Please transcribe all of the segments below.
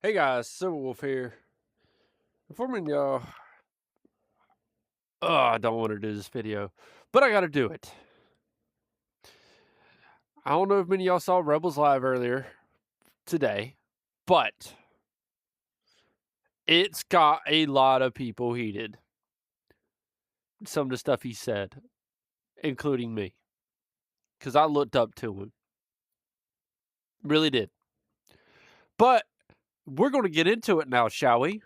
Hey guys, Silver Wolf here. Informing y'all, I don't want to do this video, but I gotta do it. I don't know if many of y'all saw Rebels Live earlier today, but it's got a lot of people heated. Some of the stuff he said, including me, because I looked up to him. Really did. But we're going to get into it now, shall we?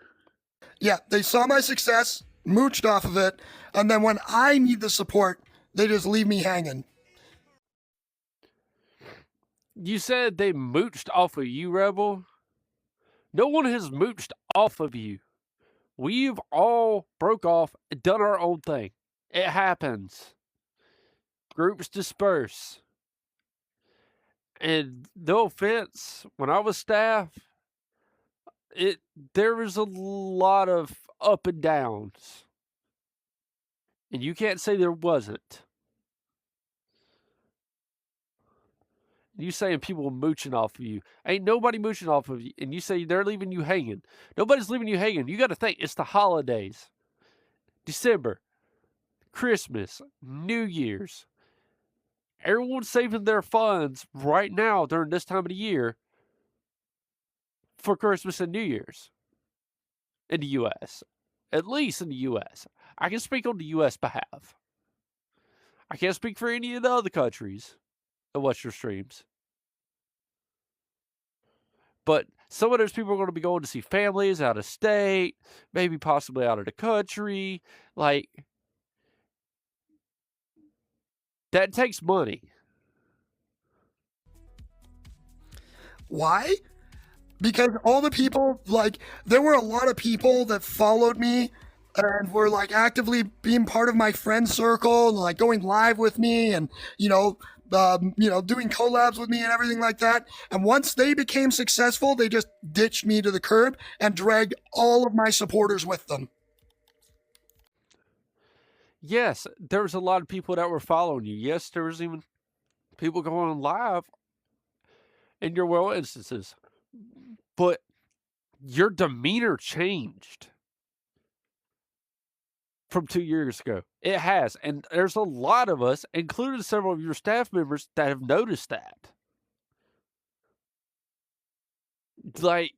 Yeah, they saw my success, mooched off of it, and then when I need the support, they just leave me hanging. You said they mooched off of you, Rebel? No one has mooched off of you. We've all broke off and done our own thing. It happens. Groups disperse. And no offense, when I was staff, there was a lot of up and downs. And you can't say there wasn't. You saying people mooching off of you. Ain't nobody mooching off of you. And you say they're leaving you hanging. Nobody's leaving you hanging. You got to think, it's the holidays. December, Christmas, New Year's. Everyone's saving their funds right now during this time of the year for Christmas and New Year's in the U.S. At least in the U.S. I can speak on the U.S. behalf. I can't speak for any of the other countries that watch your streams. But some of those people are going to be going to see families out of state, maybe possibly out of the country. Like, that takes money. Why? Because all the people, there were a lot of people that followed me and were actively being part of my friend circle and going live with me and, doing collabs with me and everything like that. And once they became successful, they just ditched me to the curb and dragged all of my supporters with them. Yes, there was a lot of people that were following you. Yes, there was even people going live in your well instances. But your demeanor changed from 2 years ago. It has. And there's a lot of us, including several of your staff members, that have noticed that. Like,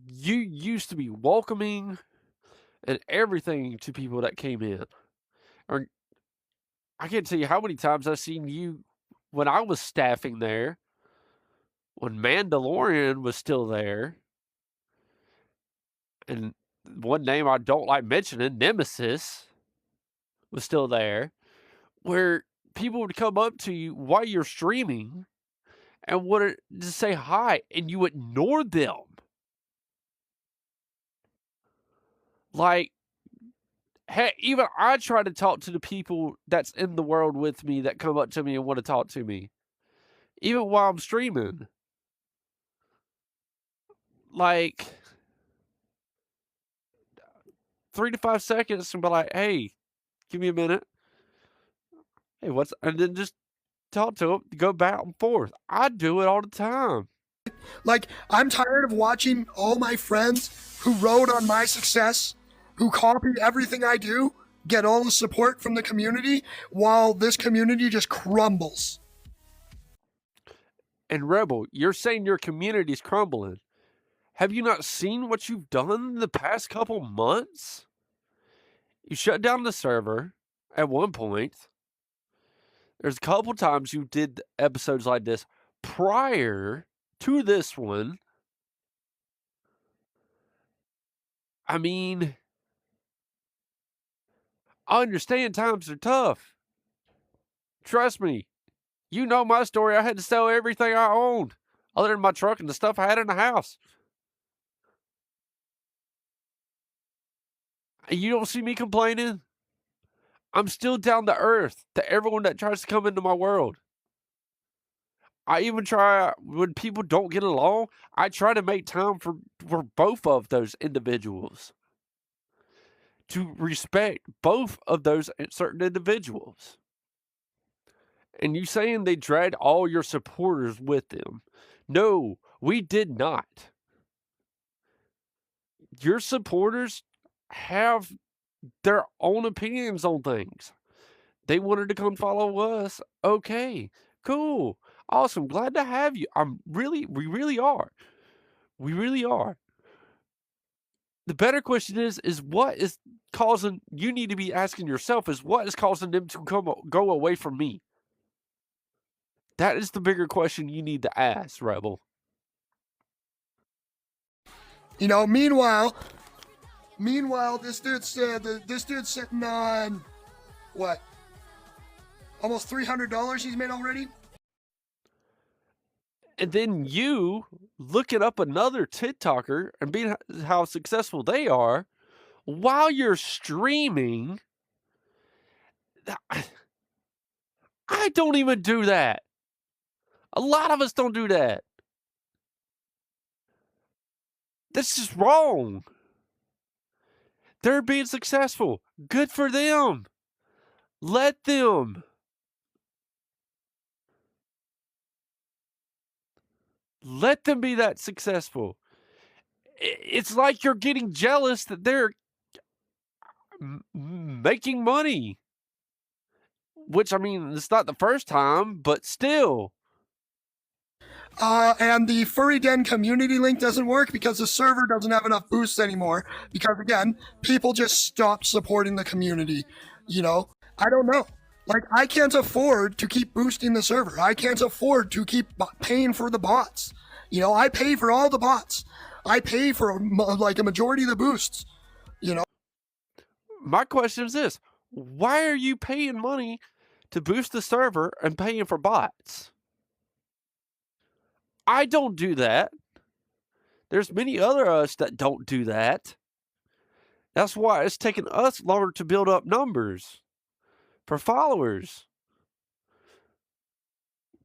you used to be welcoming and everything to people that came in. Or, I can't tell you how many times I've seen you when I was staffing there, when Mandalorian was still there, and one name I don't like mentioning, Nemesis, was still there, where people would come up to you while you're streaming and would just say hi, and you ignore them. Like, heck, even I try to talk to the people that's in the world with me that come up to me and want to talk to me, even while I'm streaming. Like, 3 to 5 seconds and be like, hey, give me a minute. Hey, and then just talk to them, go back and forth. I do it all the time. I'm tired of watching all my friends who rode on my success, who copy everything I do, get all the support from the community, while this community just crumbles. And Rebel, you're saying your community's crumbling. Have you not seen what you've done in the past couple months? You shut down the server at one point. There's a couple times you did episodes like this prior to this one. I mean, I understand times are tough. Trust me. You know my story. I had to sell everything I owned, other than my truck and the stuff I had in the house. And you don't see me complaining? I'm still down to earth to everyone that tries to come into my world. I even try, when people don't get along, I try to make time for both of those individuals. To respect both of those certain individuals. And you saying they dragged all your supporters with them. No, We did not. Your supporters have their own opinions on things. They wanted to come follow us. Okay, cool, awesome, glad to have you. We really are. We really are. The better question is what is causing you need to be asking yourself is what is causing them to go away from me? That is the bigger question you need to ask, Rebel. You know, meanwhile, this dude's sitting on what? Almost $300 he's made already. And then you looking up another TikToker and being how successful they are while you're streaming. I don't even do that. A lot of us don't do that. This is wrong. They're being successful. Good for them. Let them. Let them be that successful. It's like you're getting jealous that they're making money. Which, I mean, it's not the first time, but still. And the Furry Den community link doesn't work because the server doesn't have enough boosts anymore. Because again, people just stopped supporting the community. You know, I don't know. Like, I can't afford to keep boosting the server. I can't afford to keep paying for the bots. You know, I pay for all the bots. I pay for like a majority of the boosts. You know. My question is this: why are you paying money to boost the server and paying for bots? I don't do that. There's many other us that don't do that. That's why it's taken us longer to build up numbers for followers.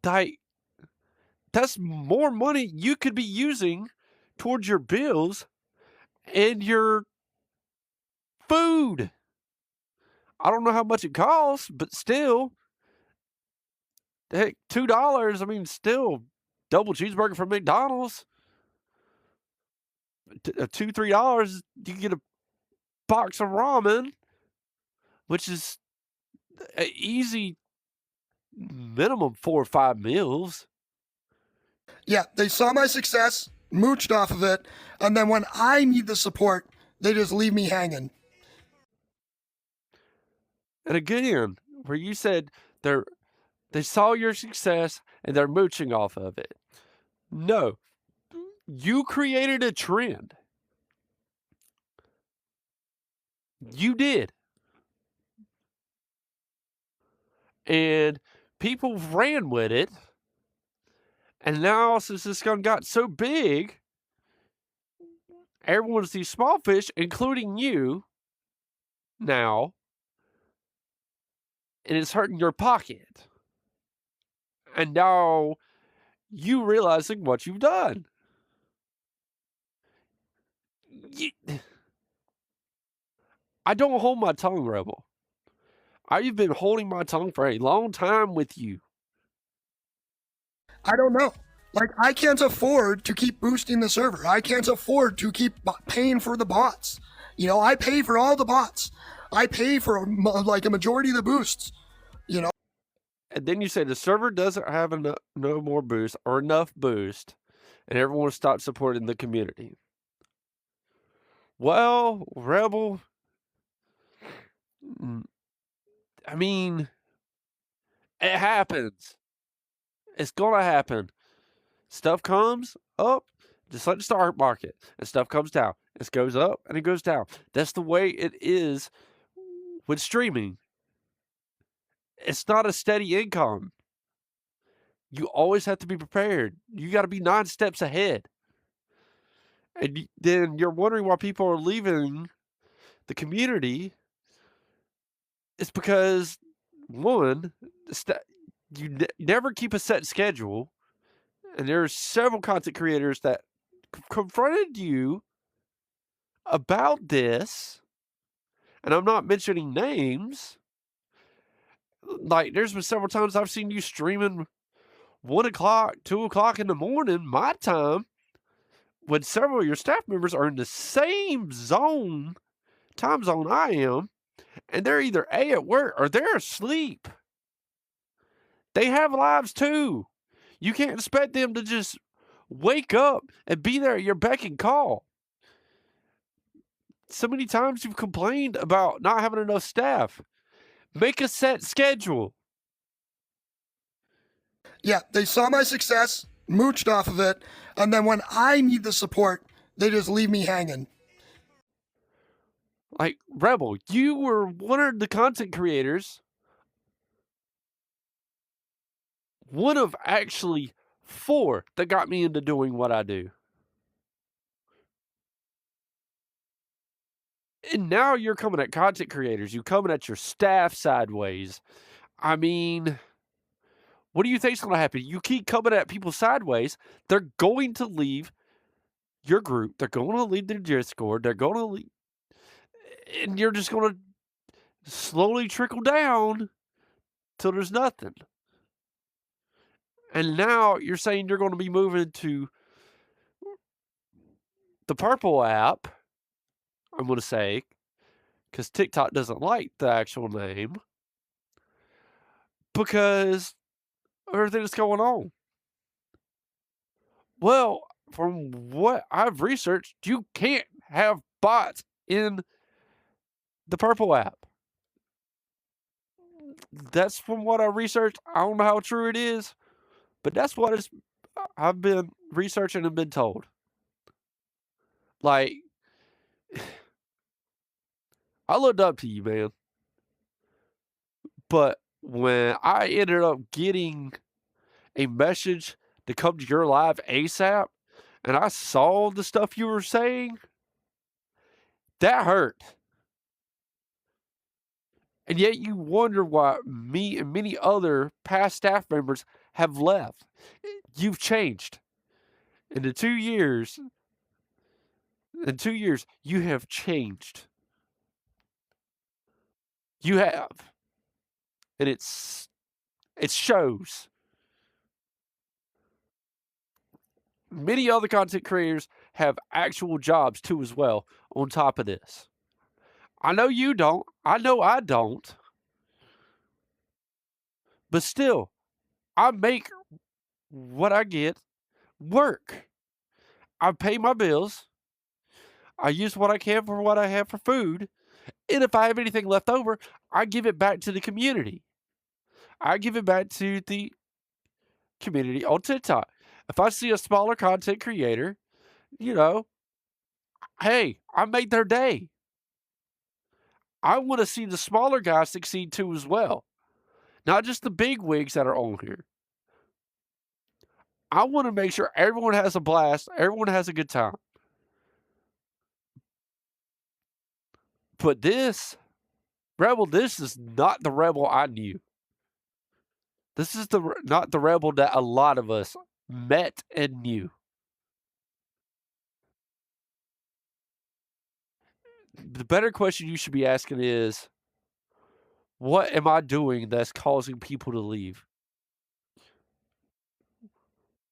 That's more money you could be using towards your bills and your food. I don't know how much it costs, but still, heck, $2. I mean, still, double cheeseburger from McDonald's. $2, $3, you can get a box of ramen, which is an easy minimum 4 or 5 meals. Yeah, they saw my success, mooched off of it, and then when I need the support, they just leave me hanging. And again, where you said they saw your success and they're mooching off of it. No, you created a trend. You did. And people ran with it. And now, since this gun got so big, everyone sees small fish, including you, now, and it's hurting your pocket. And now you realizing what you've done. I don't hold my tongue, Rebel. I've been holding my tongue for a long time with you. I don't know. Like, I can't afford to keep boosting the server. I can't afford to keep paying for the bots. You know, I pay for all the bots. I pay for like a majority of the boosts. You know. And then you say the server doesn't have no more boost or enough boost, and everyone stopped supporting the community. Well, Rebel, I mean, it happens. It's gonna happen. Stuff comes up, just like the stock market, and stuff comes down. It goes up and it goes down. That's the way it is with streaming. It's not a steady income. You always have to be prepared. You got to be 9 steps ahead. And then you're wondering why people are leaving the community. It's because, one, you never keep a set schedule. And there are several content creators that confronted you about this. And I'm not mentioning names. Like, there's been several times I've seen you streaming 1 o'clock, 2 o'clock in the morning, my time, when several of your staff members are in the same time zone I am, and they're either A, at work or they're asleep. They have lives too. You can't expect them to just wake up and be there at your beck and call. So many times you've complained about not having enough staff. Make a set schedule. Yeah, they saw my success, mooched off of it, and then when I need the support, they just leave me hanging. Like, Rebel, you were one of the content creators, one of actually 4 that got me into doing what I do. And now you're coming at content creators. You're coming at your staff sideways. I mean, what do you think's going to happen? You keep coming at people sideways, they're going to leave your group. They're going to leave their Discord. They're going to leave, and you're just going to slowly trickle down till there's nothing. And now you're saying you're going to be moving to the purple app, I'm going to say, because TikTok doesn't like the actual name, because of everything that's going on. Well, from what I've researched, you can't have bots in the purple app. That's from what I researched. I don't know how true it is, but that's what I've been researching and been told. Like, I looked up to you, man. But when I ended up getting a message to come to your live ASAP, and I saw the stuff you were saying, that hurt. And yet you wonder why me and many other past staff members have left. You've changed. In 2 years, you have changed. You have. And it shows. Many other content creators have actual jobs too as well on top of this. I know you don't. I know I don't. But still, I make what I get work. I pay my bills. I use what I can for what I have for food. And if I have anything left over, I give it back to the community. I give it back to the community on TikTok. If I see a smaller content creator, you know, hey, I made their day. I want to see the smaller guys succeed too as well. Not just the big wigs that are on here. I want to make sure everyone has a blast, everyone has a good time. But this, Rebel, this is not the Rebel I knew. This is not the Rebel that a lot of us met and knew. The better question you should be asking is, what am I doing that's causing people to leave?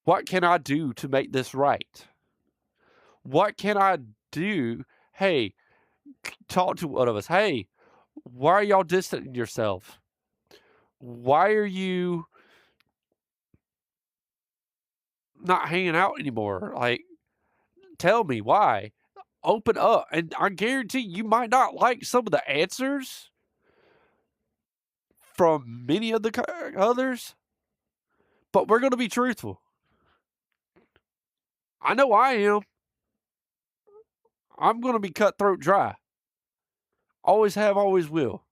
What can I do to make this right? What can I do? Hey, talk to one of us. Hey, why are y'all distancing yourself? Why are you not hanging out anymore? Like, tell me why. Open up. And I guarantee you might not like some of the answers from many of the others, but we're going to be truthful. I know I am. I'm going to be cutthroat dry. Always have, always will.